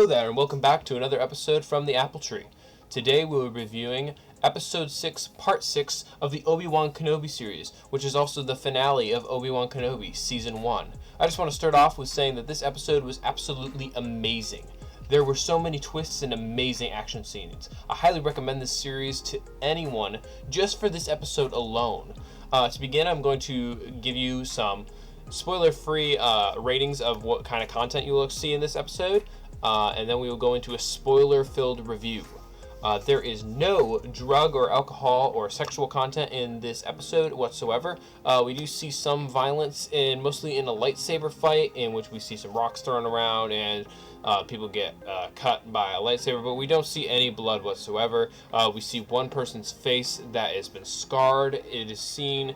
there, and welcome back to another episode from the Apple Tree. Today we will be reviewing Episode 6, Part 6 of the Obi-Wan Kenobi series, which is also the finale of Obi-Wan Kenobi, Season 1. I just want to start off with saying that this episode was absolutely amazing. There were so many twists and amazing action scenes. I highly recommend this series to anyone just for this episode alone. To begin, I'm going to give you some spoiler-free ratings of what kind of content you will see in this episode, and then we will go into a spoiler-filled review. There is no drug or alcohol or sexual content in this episode whatsoever. We do see some violence, mostly in a lightsaber fight, in which we see some rocks thrown around and people get cut by a lightsaber, but we don't see any blood whatsoever. We see one person's face that has been scarred. It is seen,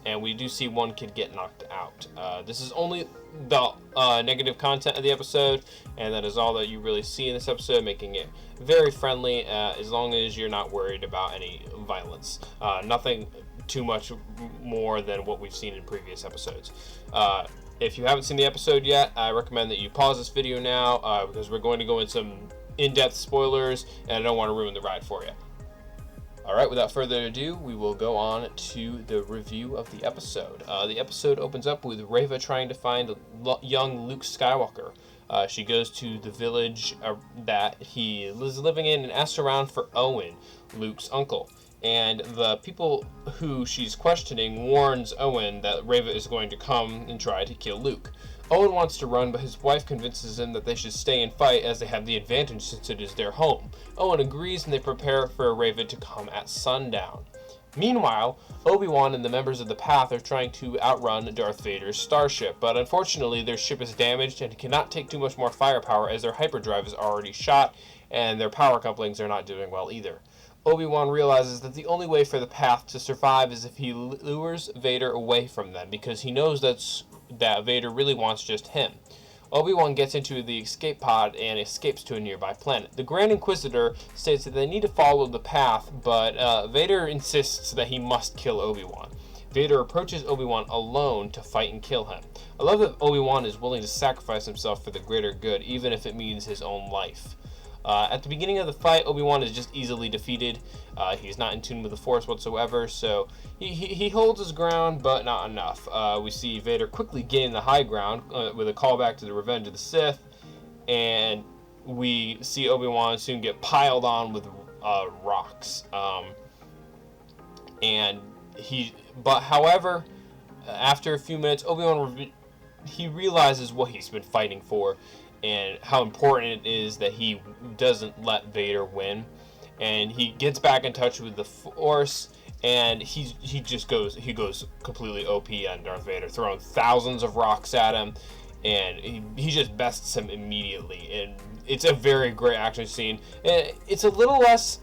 and we do see one kid get knocked out. This is only the negative content of the episode, and that is all that you really see in this episode, making it very friendly, as long as you're not worried about any violence. Nothing too much more than what we've seen in previous episodes. If you haven't seen the episode yet, I recommend that you pause this video now, because we're going to go into some in-depth spoilers, and I don't want to ruin the ride for you. Alright, without further ado, we will go on to the review of the episode. The episode opens up with Reva trying to find young Luke Skywalker. She goes to the village that he is living in and asks around for Owen, Luke's uncle. And the people who she's questioning warns Owen that Reva is going to come and try to kill Luke. Owen wants to run, but his wife convinces him that they should stay and fight as they have the advantage since it is their home. Owen agrees and they prepare for Reva to come at sundown. Meanwhile, Obi-Wan and the members of the Path are trying to outrun Darth Vader's starship, but unfortunately their ship is damaged and cannot take too much more firepower as their hyperdrive is already shot and their power couplings are not doing well either. Obi-Wan realizes that the only way for the Path to survive is if he lures Vader away from them, because he knows that Vader really wants just him. Obi-Wan gets into the escape pod and escapes to a nearby planet. The Grand Inquisitor states that they need to follow the Path, but Vader insists that he must kill Obi-Wan. Vader approaches Obi-Wan alone to fight and kill him. I love that Obi-Wan is willing to sacrifice himself for the greater good, even if it means his own life. At the beginning of the fight, Obi-Wan is just easily defeated. He's not in tune with the Force whatsoever, so he holds his ground, but not enough. We see Vader quickly gain the high ground with a callback to the Revenge of the Sith, and we see Obi-Wan soon get piled on with rocks. However, after a few minutes, Obi-Wan he realizes what he's been fighting for, and how important it is that he doesn't let Vader win, and he gets back in touch with the Force, and he goes completely OP on Darth Vader, throwing thousands of rocks at him, and he just bests him immediately, and it's a very great action scene. It's a little less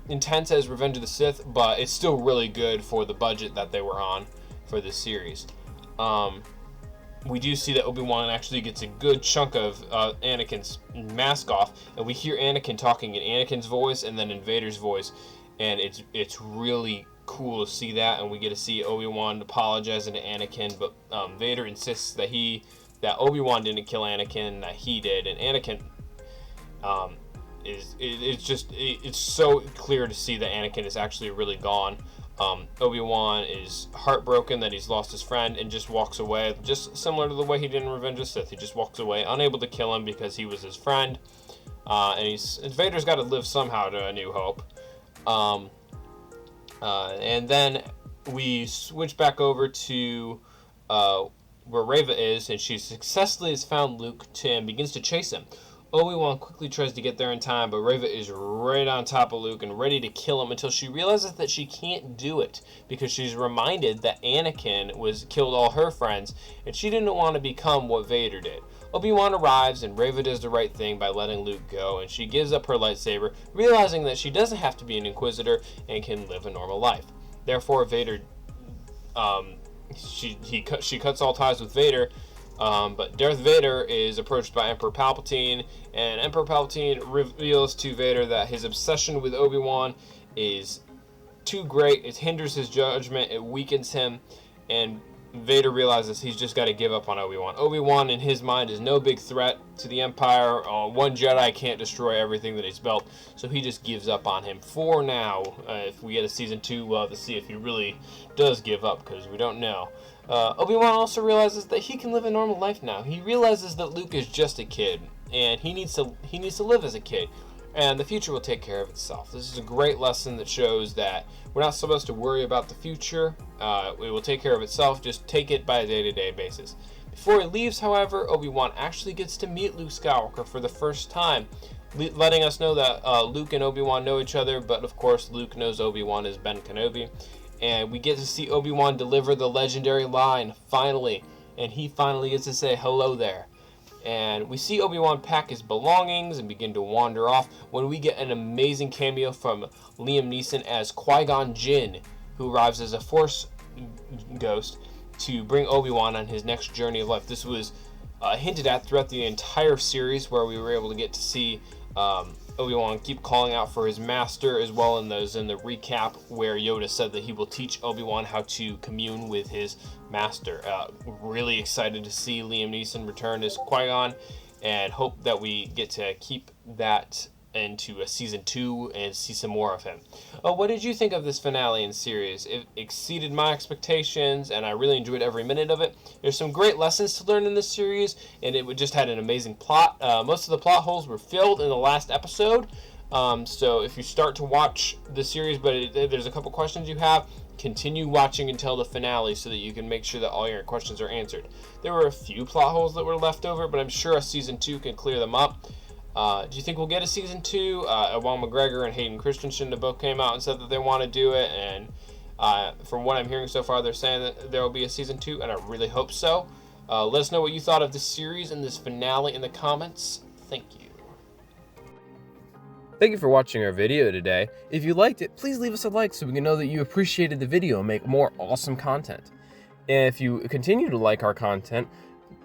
intense as Revenge of the Sith, but it's still really good for the budget that they were on for this series. We do see that Obi-Wan actually gets a good chunk of Anakin's mask off, and we hear Anakin talking in Anakin's voice and then in Vader's voice, and it's really cool to see that, and we get to see Obi-Wan apologizing to Anakin, but Vader insists that Obi-Wan didn't kill Anakin, that he did, and Anakin it's so clear to see that Anakin is actually really gone. Obi-Wan is heartbroken that he's lost his friend and just walks away, just similar to the way he did in Revenge of the Sith. He just walks away, unable to kill him because he was his friend, and Vader's got to live somehow to A New Hope. And then we switch back over to where Reva is, and she successfully has found Luke and begins to chase him. Obi-Wan quickly tries to get there in time, but Reva is right on top of Luke and ready to kill him until she realizes that she can't do it because she's reminded that Anakin killed all her friends, and she didn't want to become what Vader did. Obi-Wan arrives, and Reva does the right thing by letting Luke go, and she gives up her lightsaber, realizing that she doesn't have to be an Inquisitor and can live a normal life. Therefore, Vader, she cuts all ties with Vader. But Darth Vader is approached by Emperor Palpatine, and Emperor Palpatine reveals to Vader that his obsession with Obi-Wan is too great. It hinders his judgment, it weakens him, and Vader realizes he's just got to give up on Obi-Wan. Obi-Wan, in his mind, is no big threat to the Empire. One Jedi can't destroy everything that he's built, so he just gives up on him for now. If we get a Season 2, we'll have to see if he really does give up, because we don't know. Obi-Wan also realizes that he can live a normal life now. He realizes that Luke is just a kid, and he needs to live as a kid. And the future will take care of itself. This is a great lesson that shows that we're not supposed to worry about the future. It will take care of itself. Just take it by a day-to-day basis. Before he leaves, however, Obi-Wan actually gets to meet Luke Skywalker for the first time, letting us know that Luke and Obi-Wan know each other, but of course Luke knows Obi-Wan as Ben Kenobi. And we get to see Obi-Wan deliver the legendary line, finally. And he finally gets to say, "Hello there." And we see Obi-Wan pack his belongings and begin to wander off when we get an amazing cameo from Liam Neeson as Qui-Gon Jinn, who arrives as a Force ghost to bring Obi-Wan on his next journey of life. This was hinted at throughout the entire series, where we were able to get to see Obi-Wan keep calling out for his master, as well as in the recap where Yoda said that he will teach Obi-Wan how to commune with his master. Really excited to see Liam Neeson return as Qui-Gon, and hope that we get to keep that into a Season 2 and see some more of him. What did you think of this finale and series? It exceeded my expectations, and I really enjoyed every minute of it. There's some great lessons to learn in this series, and it just had an amazing plot. Most of the plot holes were filled in the last episode, so if you start to watch the series but there's a couple questions you have, continue watching until the finale so that you can make sure that all your questions are answered. There were a few plot holes that were left over, but I'm sure a Season 2 can clear them up. Do you think we'll get a Season 2? Ewan McGregor and Hayden Christensen both came out and said that they want to do it, and from what I'm hearing so far, they're saying that there will be a Season 2, and I really hope so. Let us know what you thought of this series and this finale in the comments. Thank you. Thank you for watching our video today. If you liked it, please leave us a like so we can know that you appreciated the video and make more awesome content. And if you continue to like our content,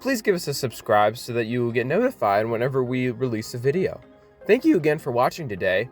please give us a subscribe so that you will get notified whenever we release a video. Thank you again for watching today.